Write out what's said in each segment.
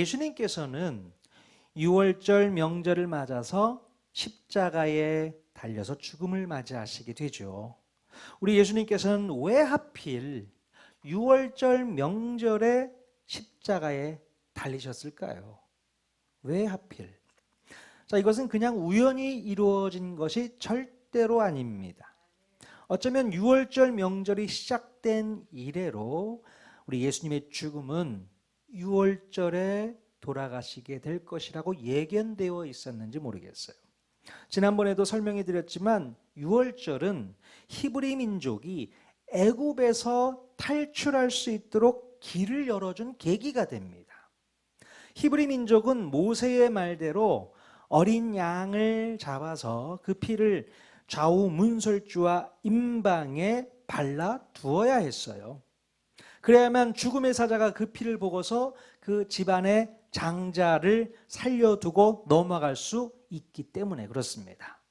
예수님께서는 유월절 명절을 맞아서 십자가에 달려서 죽음을 맞이하시게 되죠. 우리 예수님께서는 왜 하필 유월절 명절에 십자가에 달리셨을까요? 왜 하필? 자, 이것은 그냥 우연히 이루어진 것이 절대로 아닙니다. 어쩌면 유월절 명절이 시작된 이래로 우리 예수님의 죽음은 유월절에 돌아가시게 될 것이라고 예견되어 있었는지 모르겠어요. 지난번에도 설명해 드렸지만 유월절은 히브리 민족이 애굽에서 탈출할 수 있도록 길을 열어준 계기가 됩니다. 히브리 민족은 모세의 말대로 어린 양을 잡아서 그 피를 좌우 문설주와 임방에 발라 두어야 했어요. 그래야만 죽음의 사자가 그 피를 보고서 그 집안의 장자를 살려두고 넘어갈 수 있기 때문에 그렇습니다.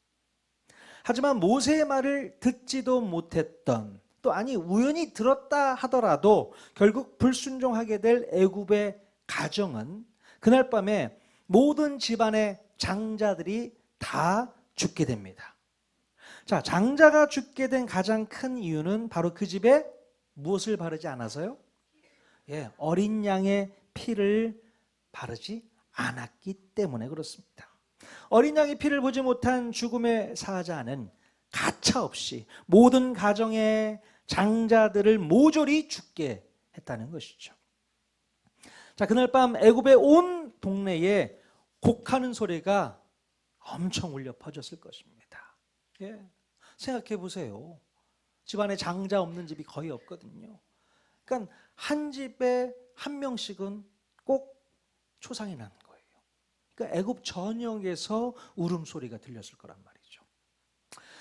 하지만 모세의 말을 듣지도 못했던, 또 아니 우연히 들었다 하더라도 결국 불순종하게 될 애굽의 가정은 그날 밤에 모든 집안의 장자들이 다 죽게 됩니다. 자, 장자가 죽게 된 가장 큰 이유는 바로 그 집에 무엇을 바르지 않아서요? 어린 양의 피를 바르지 않았기 때문에 그렇습니다. 어린 양의 피를 보지 못한 죽음의 사자는 가차없이 모든 가정의 장자들을 모조리 죽게 했다는 것이죠. 자, 그날 밤 애굽의 온 동네에 곡하는 소리가 엄청 울려 퍼졌을 것입니다. 생각해 보세요. 집안에 장자 없는 집이 거의 없거든요. 그러니까 한 집에 한 명씩은 꼭 초상이 나는 거예요. 그러니까 애굽 전역에서 울음소리가 들렸을 거란 말이죠.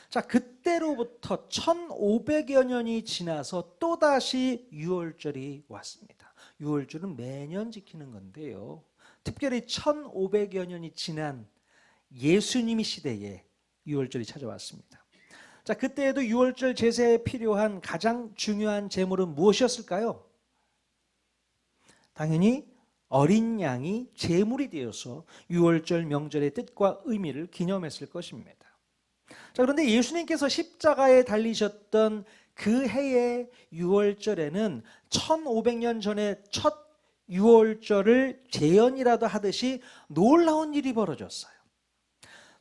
자, 그때로부터 1500여 년이 지나서 또다시 유월절이 왔습니다. 유월절은 매년 지키는 건데요. 특별히 1500여 년이 지난 예수님이 시대에 유월절이 찾아왔습니다. 자, 그때에도 유월절 제사에 필요한 가장 중요한 제물은 무엇이었을까요? 당연히 어린 양이 제물이 되어서 유월절 명절의 뜻과 의미를 기념했을 것입니다. 자, 그런데 예수님께서 십자가에 달리셨던 그 해의 유월절에는 1500년 전에 첫 유월절을 재현이라도 하듯이 놀라운 일이 벌어졌어요.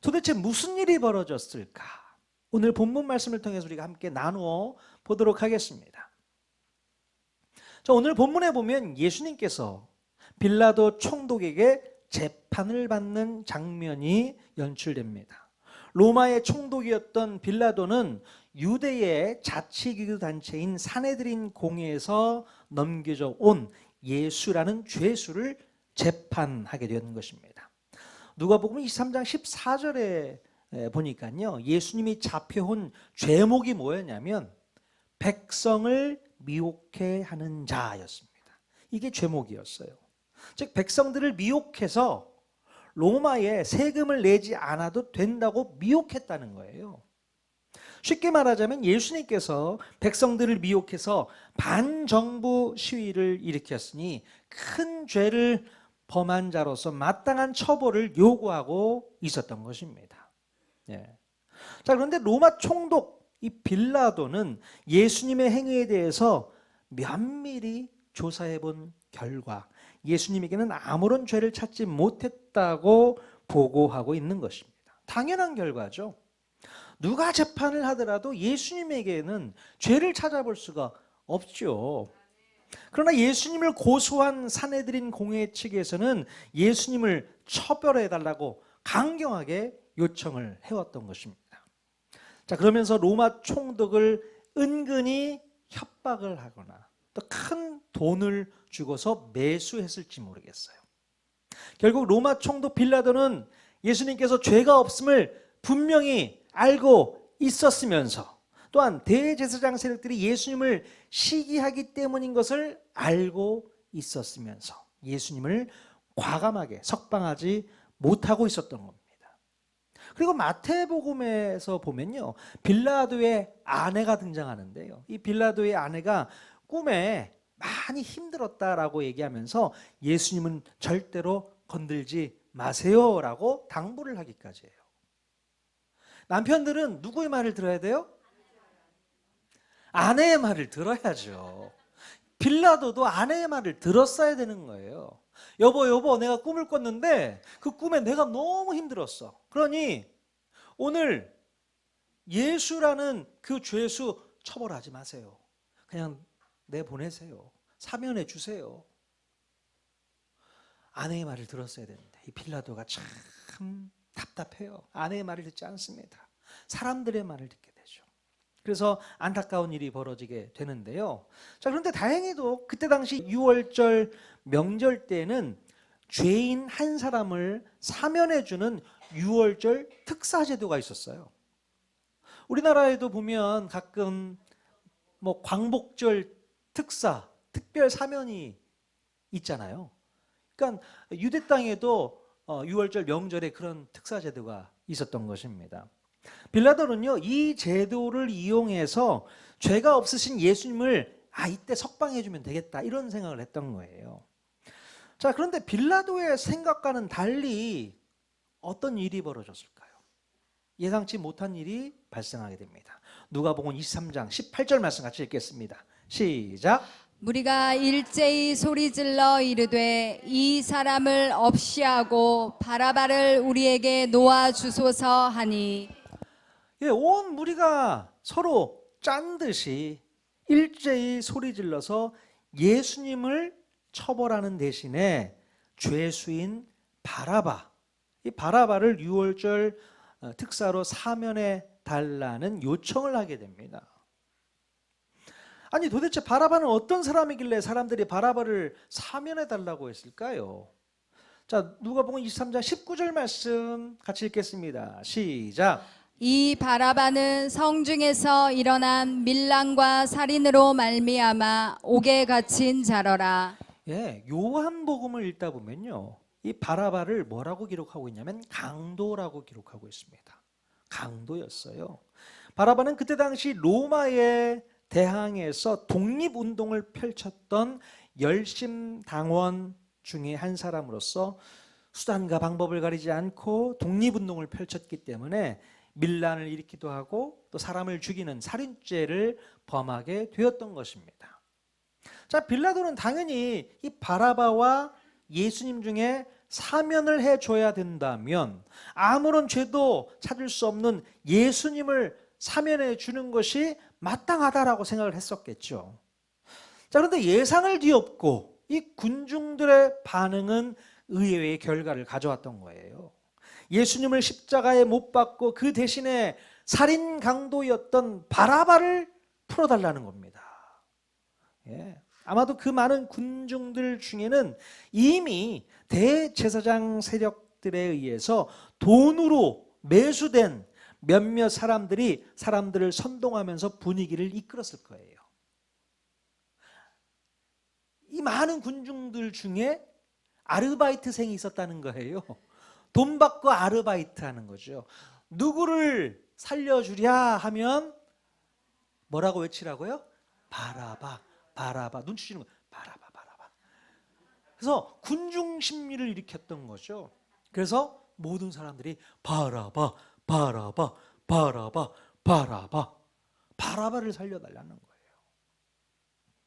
도대체 무슨 일이 벌어졌을까? 오늘 본문 말씀을 통해서 우리가 함께 나누어 보도록 하겠습니다. 자, 오늘 본문에 보면 예수님께서 빌라도 총독에게 재판을 받는 장면이 연출됩니다. 로마의 총독이었던 빌라도는 유대의 자치기구 단체인 사내드린 공회에서 넘겨져 온 예수라는 죄수를 재판하게 된 것입니다. 누가복음 23장 14절에 보니까요, 예수님이 잡혀온 죄목이 뭐였냐면 백성을 미혹해 하는 자였습니다. 이게 죄목이었어요. 즉 백성들을 미혹해서 로마에 세금을 내지 않아도 된다고 미혹했다는 거예요. 쉽게 말하자면 예수님께서 백성들을 미혹해서 반정부 시위를 일으켰으니 큰 죄를 범한 자로서 마땅한 처벌을 요구하고 있었던 것입니다. 자, 그런데 로마 총독 이 빌라도는 예수님의 행위에 대해서 면밀히 조사해 본 결과 예수님에게는 아무런 죄를 찾지 못했다고 보고하고 있는 것입니다. 당연한 결과죠. 누가 재판을 하더라도 예수님에게는 죄를 찾아볼 수가 없죠. 그러나 예수님을 고소한 사내들인 공회 측에서는 예수님을 처벌해달라고 강경하게 요청을 해왔던 것입니다. 자, 그러면서 로마 총독을 은근히 협박을 하거나 또 큰 돈을 주고서 매수했을지 모르겠어요. 결국 로마 총독 빌라도는 예수님께서 죄가 없음을 분명히 알고 있었으면서 또한 대제사장 세력들이 예수님을 시기하기 때문인 것을 알고 있었으면서 예수님을 과감하게 석방하지 못하고 있었던 겁니다. 그리고 마태복음에서 보면요, 빌라도의 아내가 등장하는데요, 이 빌라도의 아내가 꿈에 많이 힘들었다라고 얘기하면서 예수님은 절대로 건들지 마세요라고 당부를 하기까지 해요. 남편들은 누구의 말을 들어야 돼요? 아내의 말을 들어야죠. 빌라도도 아내의 말을 들었어야 되는 거예요. 여보, 내가 꿈을 꿨는데 그 꿈에 내가 너무 힘들었어. 그러니 오늘 예수라는 그 죄수 처벌하지 마세요. 그냥 내보내세요. 사면해 주세요. 아내의 말을 들었어야 되는데 이 빌라도가 참 답답해요. 아내의 말을 듣지 않습니다. 사람들의 말을 듣게 되죠. 그래서 안타까운 일이 벌어지게 되는데요. 자, 그런데 다행히도 그때 당시 6월절 명절 때는 죄인 한 사람을 사면해 주는 6월절 특사 제도가 있었어요. 우리나라에도 보면 가끔 뭐 광복절 특사, 특별 사면이 있잖아요. 그러니까 유대 땅에도 6월절 명절에 그런 특사 제도가 있었던 것입니다. 빌라도는요, 이 제도를 이용해서 죄가 없으신 예수님을 이때 석방해 주면 되겠다 이런 생각을 했던 거예요. 자, 그런데 빌라도의 생각과는 달리 어떤 일이 벌어졌을까요? 예상치 못한 일이 발생하게 됩니다. 누가복음 23장 18절 말씀 같이 읽겠습니다. 시작. 무리가 일제히 소리질러 이르되 이 사람을 없이하고 바라바를 우리에게 놓아 주소서 하니. 온 무리가 서로 짠 듯이 일제히 소리질러서 예수님을 처벌하는 대신에 죄수인 바라바, 이 바라바를 6월절 특사로 사면해 달라는 요청을 하게 됩니다. 아니 도대체 바라바는 어떤 사람이길래 사람들이 바라바를 사면해 달라고 했을까요? 자, 누가복음 23장 19절 말씀 같이 읽겠습니다. 시작. 이 바라바는 성중에서 일어난 밀랑과 살인으로 말미암아 옥에 갇힌 자러라. 요한복음을 읽다 보면요, 이 바라바를 뭐라고 기록하고 있냐면 강도라고 기록하고 있습니다. 강도였어요. 바라바는 그때 당시 로마의 대항에서 독립운동을 펼쳤던 열심당원 중에 한 사람으로서 수단과 방법을 가리지 않고 독립운동을 펼쳤기 때문에 밀란을 일으키기도 하고 또 사람을 죽이는 살인죄를 범하게 되었던 것입니다. 자, 빌라도는 당연히 이 바라바와 예수님 중에 사면을 해줘야 된다면 아무런 죄도 찾을 수 없는 예수님을 사면해 주는 것이 마땅하다라고 생각을 했었겠죠. 자, 그런데 예상을 뒤엎고 이 군중들의 반응은 의외의 결과를 가져왔던 거예요. 예수님을 십자가에 못 박고 그 대신에 살인 강도였던 바라바를 풀어달라는 겁니다. 아마도 그 많은 군중들 중에는 이미 대제사장 세력들에 의해서 돈으로 매수된 몇몇 사람들이 사람들을 선동하면서 분위기를 이끌었을 거예요. 이 많은 군중들 중에 아르바이트생이 있었다는 거예요. 돈 받고 아르바이트 하는 거죠. 누구를 살려주랴 하면 뭐라고 외치라고요? 바라바, 바라바. 눈치 주는 거. 바라바, 바라바. 그래서 군중 심리를 일으켰던 거죠. 그래서 모든 사람들이 바라바, 바라바, 바라바, 바라바, 바라바를 살려달라는 거예요.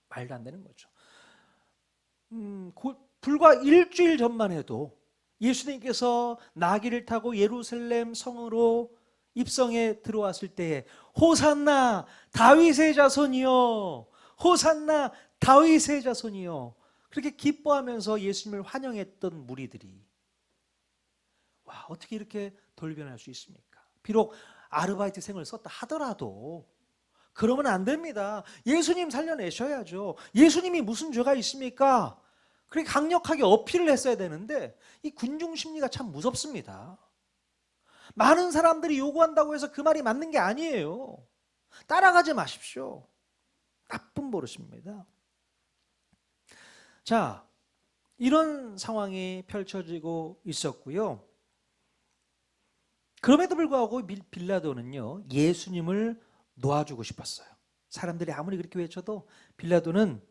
말도 안 되는 거죠. 불과 일주일 전만 해도 예수님께서 나귀를 타고 예루살렘 성으로 입성에 들어왔을 때에 호산나 다윗의 자손이요, 호산나 다윗의 자손이요, 그렇게 기뻐하면서 예수님을 환영했던 무리들이 와, 어떻게 이렇게 돌변할 수 있습니까? 비록 아르바이트생을 썼다 하더라도 그러면 안 됩니다. 예수님 살려내셔야죠. 예수님이 무슨 죄가 있습니까? 그렇게 강력하게 어필을 했어야 되는데 이 군중 심리가 참 무섭습니다. 많은 사람들이 요구한다고 해서 그 말이 맞는 게 아니에요. 따라가지 마십시오. 나쁜 버릇입니다. 자, 이런 상황이 펼쳐지고 있었고요. 그럼에도 불구하고 빌라도는요, 예수님을 놓아주고 싶었어요. 사람들이 아무리 그렇게 외쳐도 빌라도는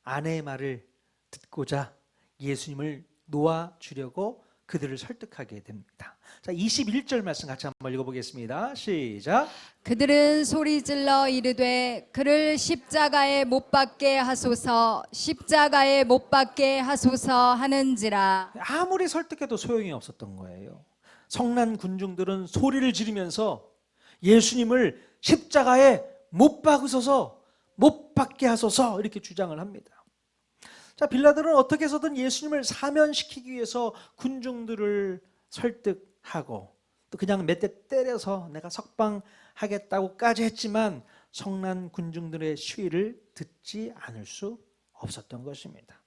아내의 말을 듣고자 예수님을 놓아주려고 그들을 설득하게 됩니다. 자, 21절 말씀 같이 한번 읽어보겠습니다. 시작. 그들은 소리질러 이르되 그를 십자가에 못 박게 하소서 십자가에 못 박게 하소서 하는지라. 아무리 설득해도 소용이 없었던 거예요. 성난 군중들은 소리를 지르면서 예수님을 십자가에 못 박으소서, 못 박게 하소서 이렇게 주장을 합니다. 자, 빌라도는 어떻게 해서든 예수님을 사면시키기 위해서 군중들을 설득하고 또 그냥 몇 대 때려서 내가 석방하겠다고까지 했지만 성난 군중들의 시위를 듣지 않을 수 없었던 것입니다.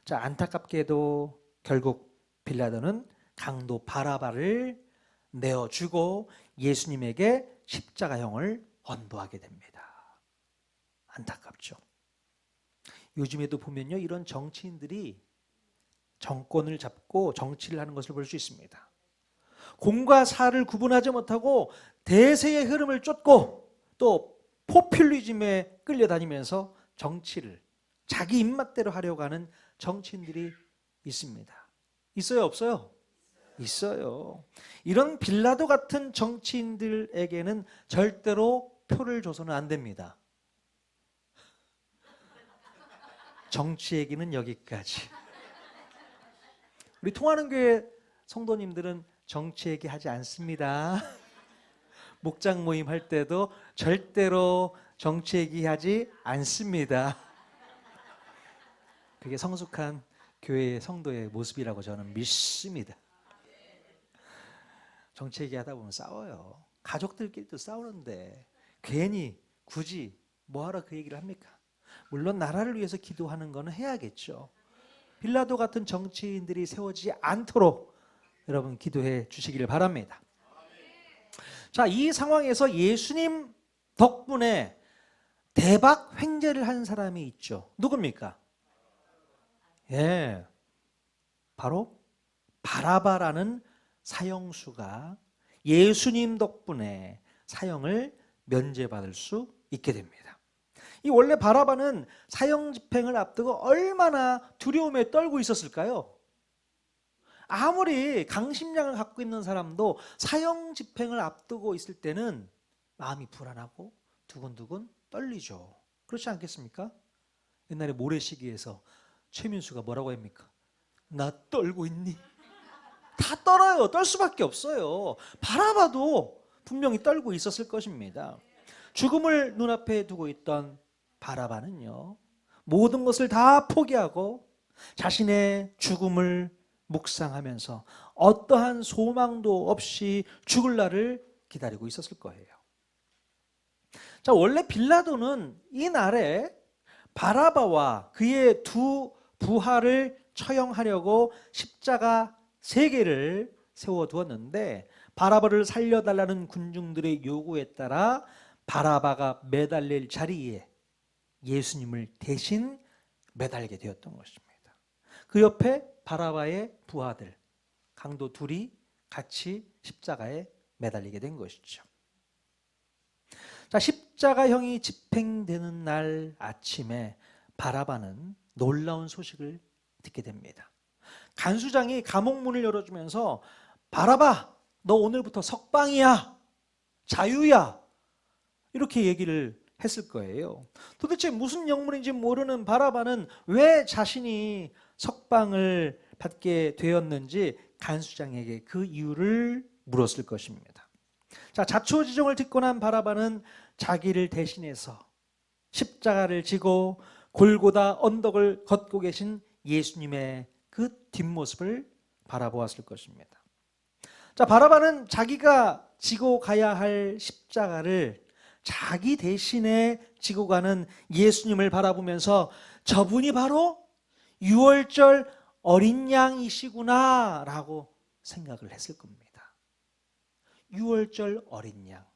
자, 안타깝게도 결국 빌라도는 강도 바라바를 내어주고 예수님에게 십자가형을 언도하게 됩니다. 안타깝죠. 요즘에도 보면요, 이런 정치인들이 정권을 잡고 정치를 하는 것을 볼 수 있습니다. 공과 사를 구분하지 못하고 대세의 흐름을 쫓고 또 포퓰리즘에 끌려다니면서 정치를 자기 입맛대로 하려고 하는 정치인들이 있습니다. 있어요, 없어요? 있어요. 이런 빌라도 같은 정치인들에게는 절대로 표를 줘서는 안 됩니다. 정치 얘기는 여기까지. 우리 통하는 교회 성도님들은 정치 얘기 하지 않습니다. 목장 모임 할 때도 절대로 정치 얘기하지 않습니다. 그게 성숙한 교회의 성도의 모습이라고 저는 믿습니다. 정치 얘기하다 보면 싸워요. 가족들끼리도 싸우는데 괜히 굳이 뭐하러 그 얘기를 합니까? 물론 나라를 위해서 기도하는 거는 해야겠죠. 빌라도 같은 정치인들이 세워지지 않도록 여러분 기도해 주시기를 바랍니다. 자, 이 상황에서 예수님 덕분에 대박 횡재를 한 사람이 있죠. 누굽니까? 예, 바로 바라바라는 사형수가 예수님 덕분에 사형을 면제받을 수 있게 됩니다. 이 원래 바라바는 사형 집행을 앞두고 얼마나 두려움에 떨고 있었을까요? 아무리 강심장을 갖고 있는 사람도 사형 집행을 앞두고 있을 때는 마음이 불안하고 두근두근 떨리죠. 그렇지 않겠습니까? 옛날에 모래시계에서 최민수가 뭐라고 합니까? 나 떨고 있니? 다 떨어요. 떨 수밖에 없어요. 바라바도 분명히 떨고 있었을 것입니다. 죽음을 눈앞에 두고 있던 바라바는요, 모든 것을 다 포기하고 자신의 죽음을 묵상하면서 어떠한 소망도 없이 죽을 날을 기다리고 있었을 거예요. 자, 원래 빌라도는 이 날에 바라바와 그의 두 부하를 처형하려고 십자가 3개를 세워두었는데 바라바를 살려달라는 군중들의 요구에 따라 바라바가 매달릴 자리에 예수님을 대신 매달게 되었던 것입니다. 그 옆에 바라바의 부하들, 강도 둘이 같이 십자가에 매달리게 된 것이죠. 자, 십자가형이 집행되는 날 아침에 바라바는 놀라운 소식을 듣게 됩니다. 간수장이 감옥문을 열어주면서 바라바, 너 오늘부터 석방이야, 자유야, 이렇게 얘기를 했을 거예요. 도대체 무슨 영문인지 모르는 바라바는 왜 자신이 석방을 받게 되었는지 간수장에게 그 이유를 물었을 것입니다. 자, 자초지종을 듣고 난 바라바는 자기를 대신해서 십자가를 지고 골고다 언덕을 걷고 계신 예수님의 그 뒷모습을 바라보았을 것입니다. 자, 바라바는 자기가 지고 가야 할 십자가를 자기 대신에 지고 가는 예수님을 바라보면서 저분이 바로 유월절 어린 양이시구나 라고 생각을 했을 겁니다. 유월절 어린 양.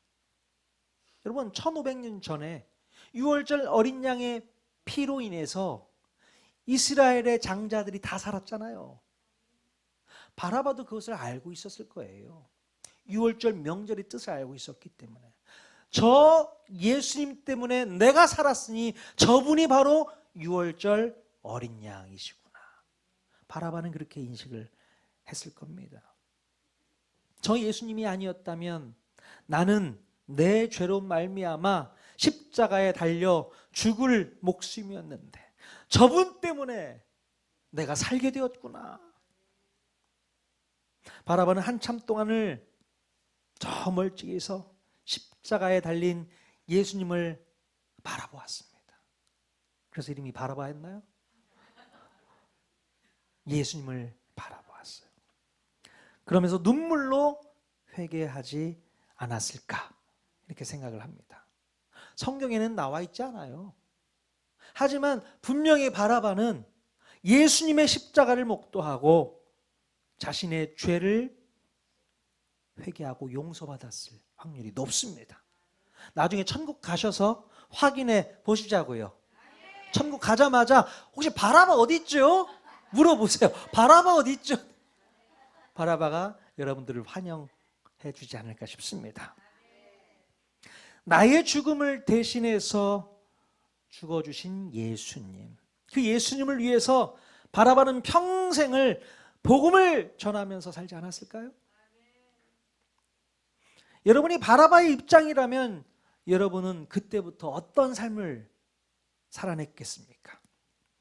여러분, 1500년 전에 유월절 어린 양의 피로 인해서 이스라엘의 장자들이 다 살았잖아요. 바라바도 그것을 알고 있었을 거예요. 유월절 명절의 뜻을 알고 있었기 때문에 저 예수님 때문에 내가 살았으니 저분이 바로 유월절 어린 양이시구나. 바라바는 그렇게 인식을 했을 겁니다. 저 예수님이 아니었다면 나는 내 죄로 말미암아 십자가에 달려 죽을 목숨이었는데 저분 때문에 내가 살게 되었구나. 바라바는 한참 동안을 저 멀찍이서 십자가에 달린 예수님을 바라보았습니다. 그래서 이름이 바라바였나요? 예수님을 바라보았어요. 그러면서 눈물로 회개하지 않았을까 이렇게 생각을 합니다. 성경에는 나와 있지 않아요. 하지만 분명히 바라바는 예수님의 십자가를 목도하고 자신의 죄를 회개하고 용서받았을 확률이 높습니다. 나중에 천국 가셔서 확인해 보시자고요. 천국 가자마자 혹시 바라바 어디 있죠? 물어보세요. 바라바 어디 있죠? 바라바가 여러분들을 환영해 주지 않을까 싶습니다. 나의 죽음을 대신해서 죽어주신 예수님, 그 예수님을 위해서 바라바는 평생을 복음을 전하면서 살지 않았을까요? 여러분이 바라바의 입장이라면 여러분은 그때부터 어떤 삶을 살아냈겠습니까?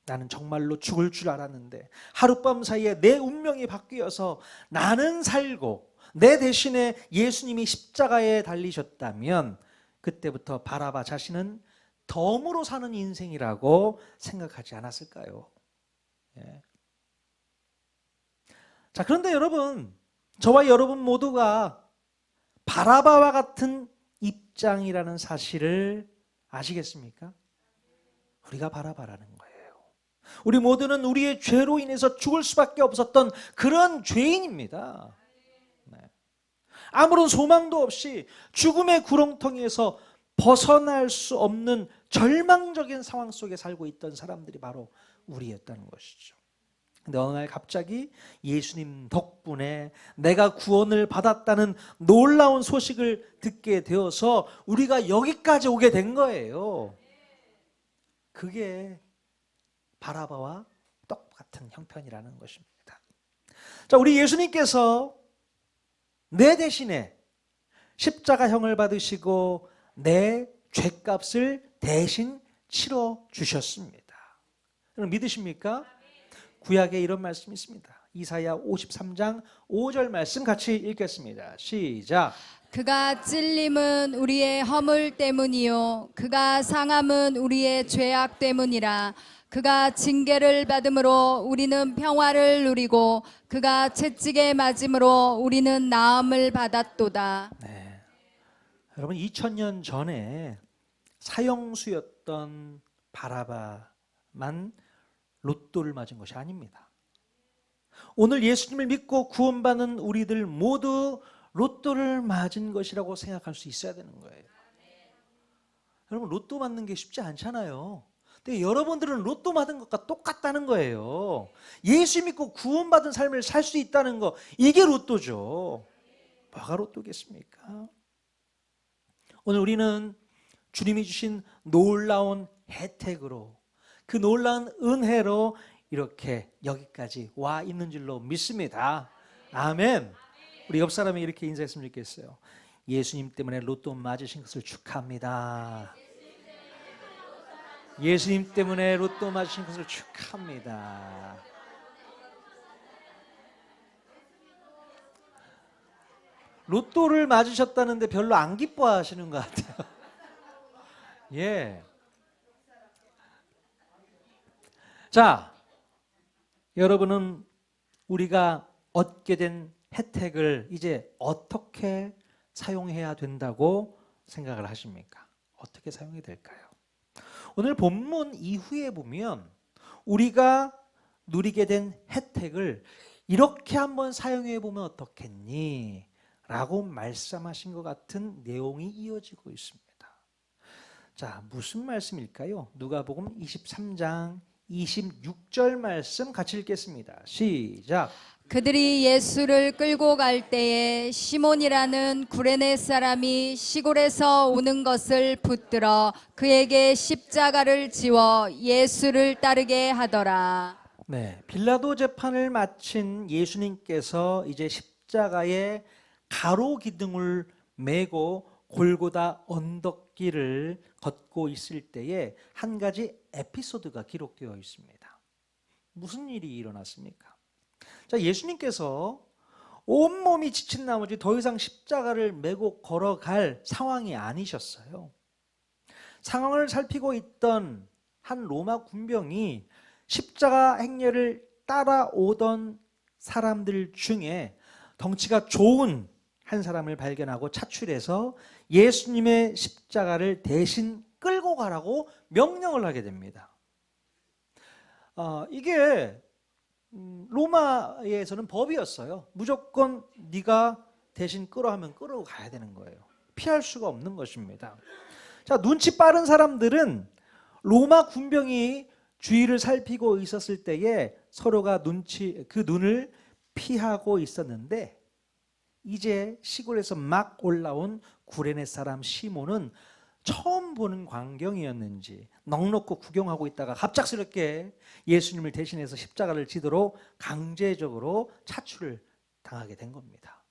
나는 정말로 죽을 줄 알았는데 하룻밤 사이에 내 운명이 바뀌어서 나는 살고 내 대신에 예수님이 십자가에 달리셨다면 그때부터 바라바 자신은 덤으로 사는 인생이라고 생각하지 않았을까요? 예. 자, 그런데 여러분, 저와 여러분 모두가 바라바와 같은 입장이라는 사실을 아시겠습니까? 우리가 바라바라는 거예요. 우리 모두는 우리의 죄로 인해서 죽을 수밖에 없었던 그런 죄인입니다. 네. 아무런 소망도 없이 죽음의 구렁텅이에서 벗어날 수 없는 절망적인 상황 속에 살고 있던 사람들이 바로 우리였다는 것이죠. 근데 어느 날 갑자기 예수님 덕분에 내가 구원을 받았다는 놀라운 소식을 듣게 되어서 우리가 여기까지 오게 된 거예요. 그게 바라바와 똑같은 형편이라는 것입니다. 자, 우리 예수님께서 내 대신에 십자가형을 받으시고 내 죄값을 대신 치러 주셨습니다. 여러분 믿으십니까? 구약에 이런 말씀이 있습니다. 이사야 53장 5절 말씀 같이 읽겠습니다. 시작. 그가 찔림은 우리의 허물 때문이요 그가 상함은 우리의 죄악 때문이라. 그가 징계를 받음으로 우리는 평화를 누리고 그가 채찍에 맞음으로 우리는 나음을 받았도다. 네. 여러분 2000년 전에 사형수였던 바라바만 로또를 맞은 것이 아닙니다. 오늘 예수님을 믿고 구원받는 우리들 모두 로또를 맞은 것이라고 생각할 수 있어야 되는 거예요. 여러분 로또 맞는 게 쉽지 않잖아요. 근데 여러분들은 로또 맞은 것과 똑같다는 거예요. 예수 믿고 구원받은 삶을 살 수 있다는 거, 이게 로또죠. 뭐가 로또겠습니까? 오늘 우리는 주님이 주신 놀라운 혜택으로, 그 놀라운 은혜로 이렇게 여기까지 와 있는 줄로 믿습니다. 아멘. 우리 옆 사람이 이렇게 인사했으면 좋겠어요. 예수님 때문에 로또 맞으신 것을 축하합니다. 예수님 때문에 로또 맞으신 것을 축하합니다. 로또를 맞으셨다는데 별로 안 기뻐하시는 것 같아요. 예. 자, 여러분은 우리가 얻게 된 혜택을 이제 어떻게 사용해야 된다고 생각을 하십니까? 어떻게 사용이 될까요? 오늘 본문 이후에 보면 우리가 누리게 된 혜택을 이렇게 한번 사용해 보면 어떻겠니? 라고 말씀하신 것 같은 내용이 이어지고 있습니다. 자, 무슨 말씀일까요? 누가복음 23장 26절 말씀 같이 읽겠습니다. 시작. 그들이 예수를 끌고 갈 때에 시몬이라는 구레네 사람이 시골에서 오는 것을 붙들어 그에게 십자가를 지워 예수를 따르게 하더라. 네, 빌라도 재판을 마친 예수님께서 이제 십자가에 가로 기둥을 메고 골고다 언덕길을 걷고 있을 때에 한 가지 에피소드가 기록되어 있습니다. 무슨 일이 일어났습니까? 자, 예수님께서 온몸이 지친 나머지 더 이상 십자가를 메고 걸어갈 상황이 아니셨어요. 상황을 살피고 있던 한 로마 군병이 십자가 행렬을 따라오던 사람들 중에 덩치가 좋은 한 사람을 발견하고 차출해서 예수님의 십자가를 대신 끌고 가라고 명령을 하게 됩니다. 이게 로마에서는 법이었어요. 무조건 네가 대신 끌어 하면 끌어 가야 되는 거예요. 피할 수가 없는 것입니다. 자, 눈치 빠른 사람들은 로마 군병이 주위를 살피고 있었을 때에 서로가 그 눈을 피하고 있었는데, 이제 시골에서 막 올라온 구레네 사람 시몬은 처음 보는 광경이었는지 넋놓고 구경하고 있다가 갑작스럽게 예수님을 대신해서 십자가를 지도록 강제적으로 차출을 당하게 된 겁니다.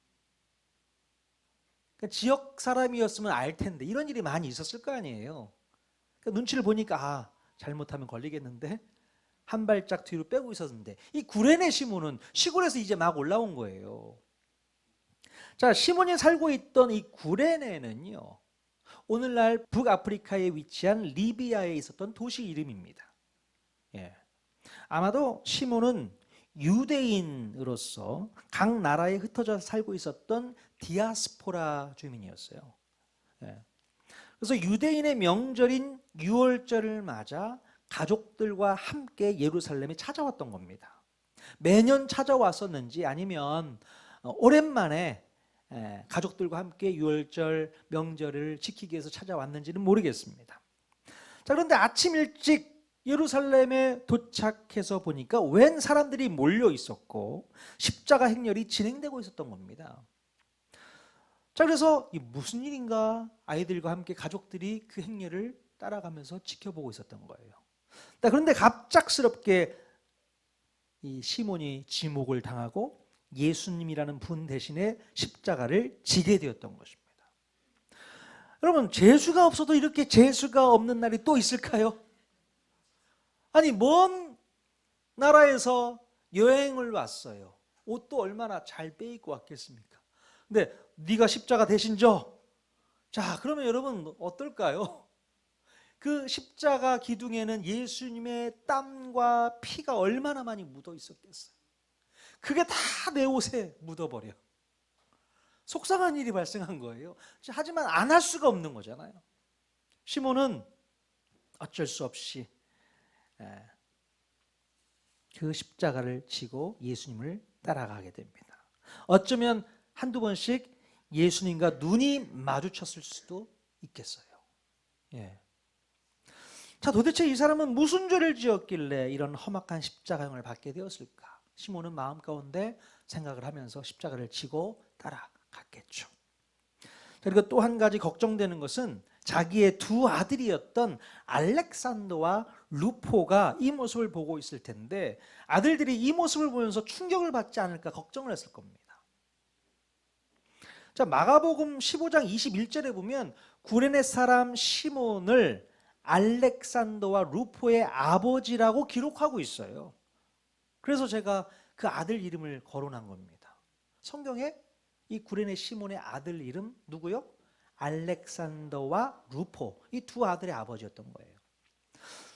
그러니까 지역 사람이었으면 알 텐데 이런 일이 많이 있었을 거 아니에요. 그러니까 눈치를 보니까 잘못하면 걸리겠는데 한 발짝 뒤로 빼고 있었는데, 이 구레네 시몬은 시골에서 이제 막 올라온 거예요. 자, 시몬이 살고 있던 이 구레네는요, 오늘날 북아프리카에 위치한 리비아에 있었던 도시 이름입니다. 예. 아마도 시몬은 유대인으로서 각 나라에 흩어져 살고 있었던 디아스포라 주민이었어요. 예. 그래서 유대인의 명절인 유월절을 맞아 가족들과 함께 예루살렘에 찾아왔던 겁니다. 매년 찾아왔었는지 아니면 오랜만에 가족들과 함께 유월절 명절을 지키기 위해서 찾아왔는지는 모르겠습니다. 자, 그런데 아침 일찍 예루살렘에 도착해서 보니까 웬 사람들이 몰려 있었고 십자가 행렬이 진행되고 있었던 겁니다. 자, 그래서 이 무슨 일인가 아이들과 함께 가족들이 그 행렬을 따라가면서 지켜보고 있었던 거예요. 그런데 갑작스럽게 이 시몬이 지목을 당하고 예수님이라는 분 대신에 십자가를 지게 되었던 것입니다. 여러분, 재수가 없어도 이렇게 재수가 없는 날이 또 있을까요? 아니, 먼 나라에서 여행을 왔어요. 옷도 얼마나 잘 빼입고 왔겠습니까? 근데 네가 십자가 대신 져. 자, 그러면 여러분 어떨까요? 그 십자가 기둥에는 예수님의 땀과 피가 얼마나 많이 묻어 있었겠어요. 그게 다 내 옷에 묻어버려. 속상한 일이 발생한 거예요. 하지만 안 할 수가 없는 거잖아요. 시몬은 어쩔 수 없이 그 십자가를 지고 예수님을 따라가게 됩니다. 어쩌면 한두 번씩 예수님과 눈이 마주쳤을 수도 있겠어요. 예. 자, 도대체 이 사람은 무슨 죄를 지었길래 이런 험악한 십자가형을 받게 되었을까? 시몬은 마음 가운데 생각을 하면서 십자가를 지고 따라갔겠죠. 그리고 또 한 가지 걱정되는 것은 자기의 두 아들이었던 알렉산더와 루포가 이 모습을 보고 있을 텐데 아들들이 이 모습을 보면서 충격을 받지 않을까 걱정을 했을 겁니다. 자, 마가복음 15장 21절에 보면 구레네 사람 시몬을 알렉산더와 루포의 아버지라고 기록하고 있어요. 그래서 제가 그 아들 이름을 거론한 겁니다. 성경에 이 구레네 시몬의 아들 이름 누구요? 알렉산더와 루포, 이 두 아들의 아버지였던 거예요.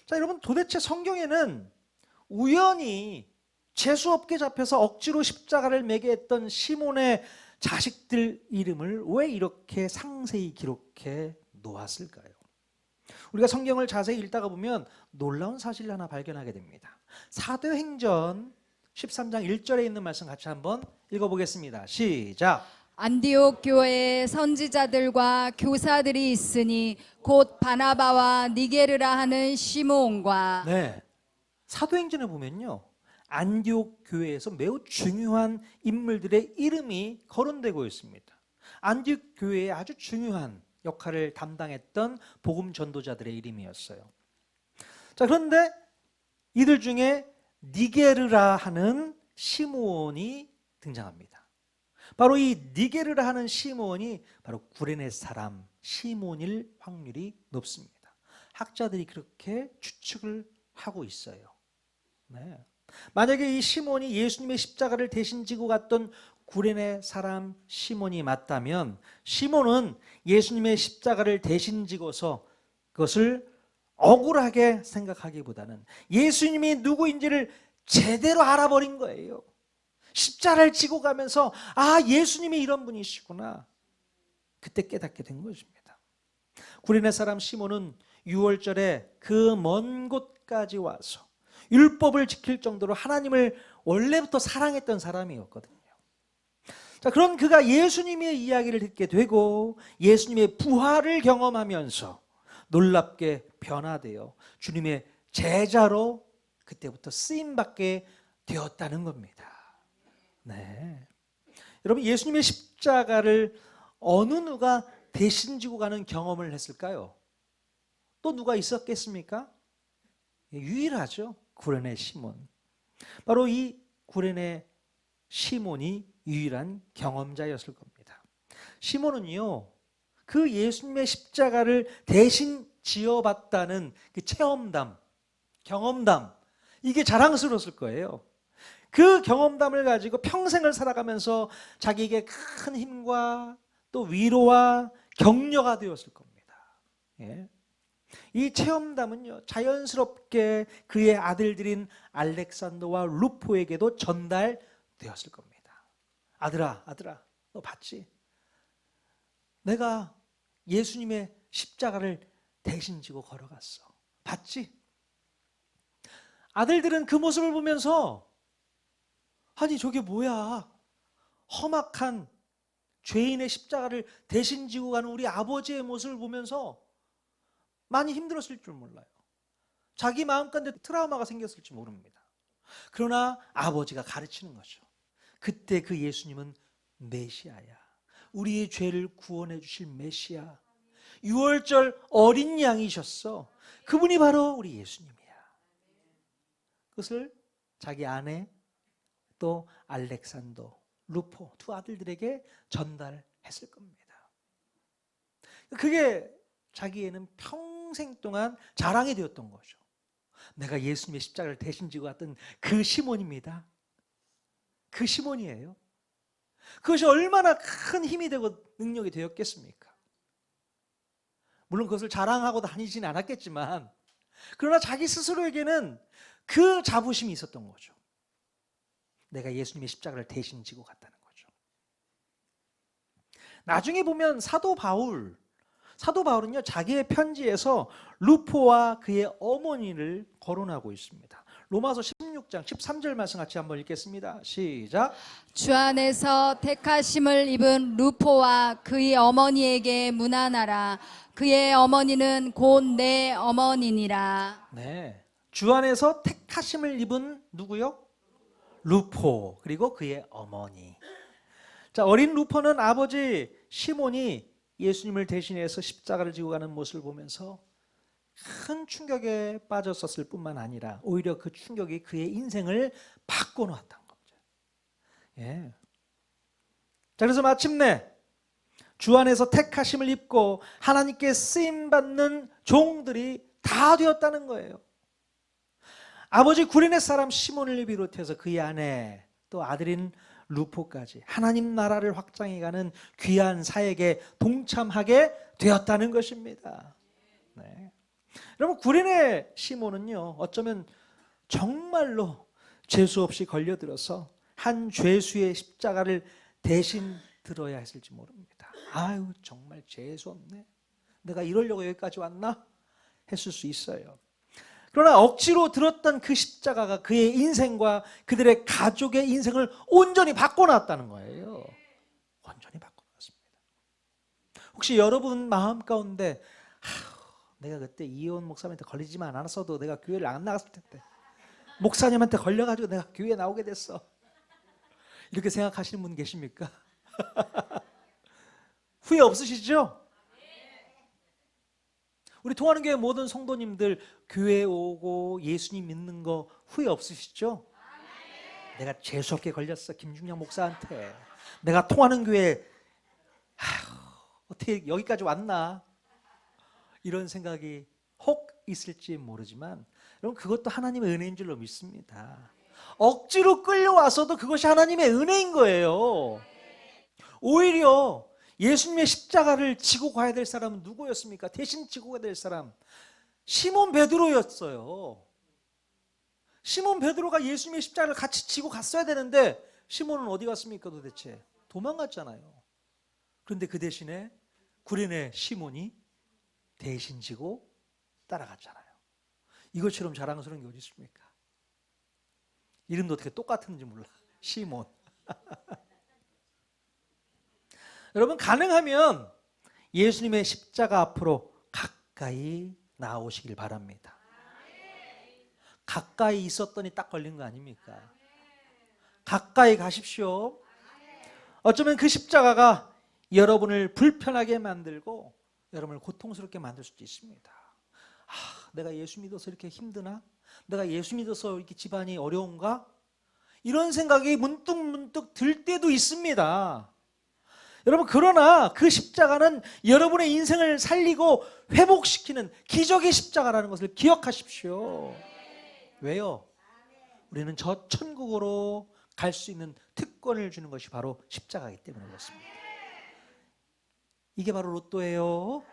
자, 여러분, 도대체 성경에는 우연히 재수없게 잡혀서 억지로 십자가를 매게 했던 시몬의 자식들 이름을 왜 이렇게 상세히 기록해 놓았을까요? 우리가 성경을 자세히 읽다가 보면 놀라운 사실을 하나 발견하게 됩니다. 사도행전 13장 1절에 있는 말씀 같이 한번 읽어보겠습니다. 시작. 안디옥 교회에 선지자들과 교사들이 있으니 곧 바나바와 니게르라 하는 시므온과 네, 사도행전에 보면요, 안디옥 교회에서 매우 중요한 인물들의 이름이 거론되고 있습니다. 안디옥 교회에 아주 중요한 역할을 담당했던 복음 전도자들의 이름이었어요. 자, 그런데 이들 중에 니게르라 하는 시므온이 등장합니다. 바로 이 니게르라 하는 시므온이 바로 구레네 사람 시몬일 확률이 높습니다. 학자들이 그렇게 추측을 하고 있어요. 네. 만약에 이 시몬이 예수님의 십자가를 대신 지고 갔던 구레네 사람 시몬이 맞다면 시몬은 예수님의 십자가를 대신 지고서 그것을 억울하게 생각하기보다는 예수님이 누구인지를 제대로 알아버린 거예요. 십자가를 지고 가면서 아, 예수님이 이런 분이시구나. 그때 깨닫게 된 것입니다. 구레네 사람 시몬은 6월절에 그 먼 곳까지 와서 율법을 지킬 정도로 하나님을 원래부터 사랑했던 사람이었거든요. 자, 그런 그가 예수님의 이야기를 듣게 되고 예수님의 부활을 경험하면서 놀랍게 변화되어 주님의 제자로 그때부터 쓰임받게 되었다는 겁니다. 네. 여러분, 예수님의 십자가를 어느 누가 대신 지고 가는 경험을 했을까요? 또 누가 있었겠습니까? 유일하죠. 구레네 시몬. 바로 이 구레네 시몬이 유일한 경험자였을 겁니다. 시몬은요, 그 예수님의 십자가를 대신 지어봤다는 그 체험담, 경험담, 이게 자랑스러웠을 거예요. 그 경험담을 가지고 평생을 살아가면서 자기에게 큰 힘과 또 위로와 격려가 되었을 겁니다. 예. 이 체험담은요, 자연스럽게 그의 아들들인 알렉산더와 루포에게도 전달되었을 겁니다. 아들아, 너 봤지? 내가 예수님의 십자가를 대신 지고 걸어갔어. 봤지? 아들들은 그 모습을 보면서 아니, 저게 뭐야? 험악한 죄인의 십자가를 대신 지고 가는 우리 아버지의 모습을 보면서 많이 힘들었을 줄 몰라요. 자기 마음 가운데 트라우마가 생겼을지 모릅니다. 그러나 아버지가 가르치는 거죠. 그때 그 예수님은 메시아야. 우리의 죄를 구원해 주실 메시아. 6월절 어린 양이셨어. 그분이 바로 우리 예수님이야. 그것을 자기 아내 또 알렉산더, 루포 두 아들들에게 전달했을 겁니다. 그게 자기에는 평생 동안 자랑이 되었던 거죠. 내가 예수님의 십자가를 대신 지고 갔던 그 시몬입니다. 그 시몬이에요. 그것이 얼마나 큰 힘이 되고 능력이 되었겠습니까? 물론 그것을 자랑하고 다니지는 않았겠지만 그러나 자기 스스로에게는 그 자부심이 있었던 거죠. 내가 예수님의 십자가를 대신 지고 갔다는 거죠. 나중에 보면 사도 바울은요, 자기의 편지에서 루포와 그의 어머니를 거론하고 있습니다. 로마서 16장 13절 말씀 같이 한번 읽겠습니다. 시작. 주 안에서 택하심을 입은 루포와 그의 어머니에게 문안하라. 그의 어머니는 곧 내 어머니니라. 네, 주 안에서 택하심을 입은 누구요? 루포, 그리고 그의 어머니. 자, 어린 루포는 아버지 시몬이 예수님을 대신해서 십자가를 지고 가는 모습을 보면서 큰 충격에 빠졌었을 뿐만 아니라 오히려 그 충격이 그의 인생을 바꿔놓았던 겁니다. 예. 자, 그래서 마침내 주 안에서 택하심을 입고 하나님께 쓰임받는 종들이 다 되었다는 거예요. 아버지 구레네 사람 시몬을 비롯해서 그의 아내 또 아들인 루포까지 하나님 나라를 확장해가는 귀한 사역에 동참하게 되었다는 것입니다. 네. 여러분, 구레네 시몬은요, 어쩌면 정말로 죄수 없이 걸려들어서 한 죄수의 십자가를 대신 들어야 했을지 모릅니다. 아유, 정말 죄수 없네. 내가 이러려고 여기까지 왔나? 했을 수 있어요. 그러나 억지로 들었던 그 십자가가 그의 인생과 그들의 가족의 인생을 온전히 바꿔놨다는 거예요. 온전히 바꿔놨습니다. 혹시 여러분 마음 가운데 내가 그때 이혜원 목사님한테 걸리지만 않았어도 내가 교회를 안 나갔을 텐데 목사님한테 걸려가지고 내가 교회에 나오게 됐어. 이렇게 생각하시는 분 계십니까? 후회 없으시죠? 우리 통하는 교회 모든 성도님들 교회에 오고 예수님 믿는 거 후회 없으시죠? 내가 재수없게 걸렸어 김중량 목사한테. 내가 통하는 교회 어떻게 여기까지 왔나, 이런 생각이 혹 있을지 모르지만 여러분, 그것도 하나님의 은혜인 줄로 믿습니다. 억지로 끌려와서도 그것이 하나님의 은혜인 거예요. 오히려 예수님의 십자가를 지고 가야 될 사람은 누구였습니까? 대신 지고 가야 될 사람 시몬 베드로였어요. 시몬 베드로가 예수님의 십자가를 같이 지고 갔어야 되는데 시몬은 어디 갔습니까 도대체? 도망갔잖아요. 그런데 그 대신에 구레네 시몬이 대신 지고 따라갔잖아요. 이것처럼 자랑스러운 게 어디 있습니까? 이름도 어떻게 똑같은지 몰라. 시몬. 여러분, 가능하면 예수님의 십자가 앞으로 가까이 나오시길 바랍니다. 가까이 있었더니 딱 걸린 거 아닙니까? 가까이 가십시오. 어쩌면 그 십자가가 여러분을 불편하게 만들고 여러분을 고통스럽게 만들 수도 있습니다. 내가 예수 믿어서 이렇게 힘드나? 내가 예수 믿어서 이렇게 집안이 어려운가? 이런 생각이 문득문득 들 때도 있습니다. 여러분, 그러나 그 십자가는 여러분의 인생을 살리고 회복시키는 기적의 십자가라는 것을 기억하십시오. 왜요? 우리는 저 천국으로 갈 수 있는 특권을 주는 것이 바로 십자가이기 때문에 그렇습니다. 이게 바로 로또예요.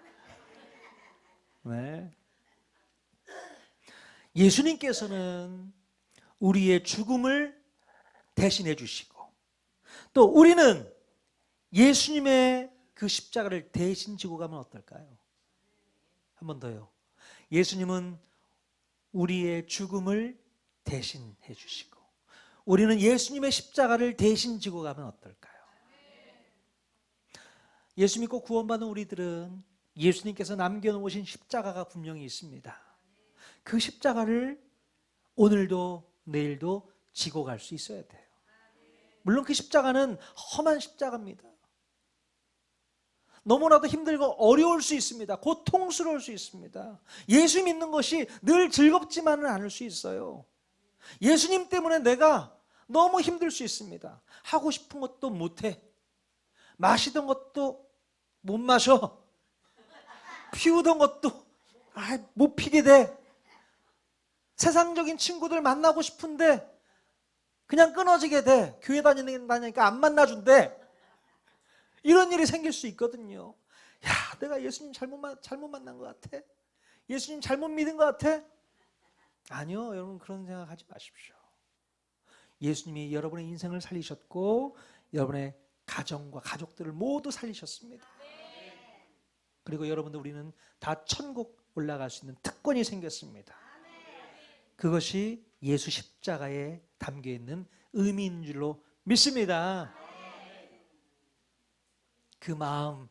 네. 예수님께서는 우리의 죽음을 대신해 주시고 또 우리는 예수님의 그 십자가를 대신 지고 가면 어떨까요? 한 번 더요. 예수님은 우리의 죽음을 대신해 주시고 우리는 예수님의 십자가를 대신 지고 가면 어떨까요? 예수 믿고 구원받은 우리들은 예수님께서 남겨놓으신 십자가가 분명히 있습니다. 그 십자가를 오늘도 내일도 지고 갈 수 있어야 돼요. 물론 그 십자가는 험한 십자가입니다. 너무나도 힘들고 어려울 수 있습니다. 고통스러울 수 있습니다. 예수 믿는 것이 늘 즐겁지만은 않을 수 있어요. 예수님 때문에 내가 너무 힘들 수 있습니다. 하고 싶은 것도 못해. 마시던 것도 못 마셔. 피우던 것도 못 피게 돼. 세상적인 친구들 만나고 싶은데 그냥 끊어지게 돼. 교회 다니니까 안 만나준대. 이런 일이 생길 수 있거든요. 야, 내가 예수님 잘못 만난 것 같아? 예수님 잘못 믿은 것 같아? 아니요, 여러분, 그런 생각하지 마십시오. 예수님이 여러분의 인생을 살리셨고 여러분의 가정과 가족들을 모두 살리셨습니다. 그리고 여러분들, 우리는 다 천국 올라갈 수 있는 특권이 생겼습니다. 그것이 예수 십자가에 담겨있는 의미인 줄로 믿습니다. 그 마음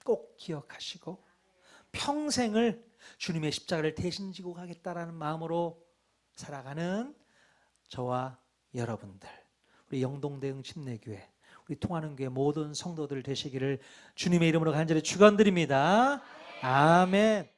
꼭 기억하시고 평생을 주님의 십자가를 대신 지고 가겠다라는 마음으로 살아가는 저와 여러분들, 우리 영동대흥 침례교회, 우리 통하는 교회 모든 성도들 되시기를 주님의 이름으로 간절히 축원드립니다. 아멘.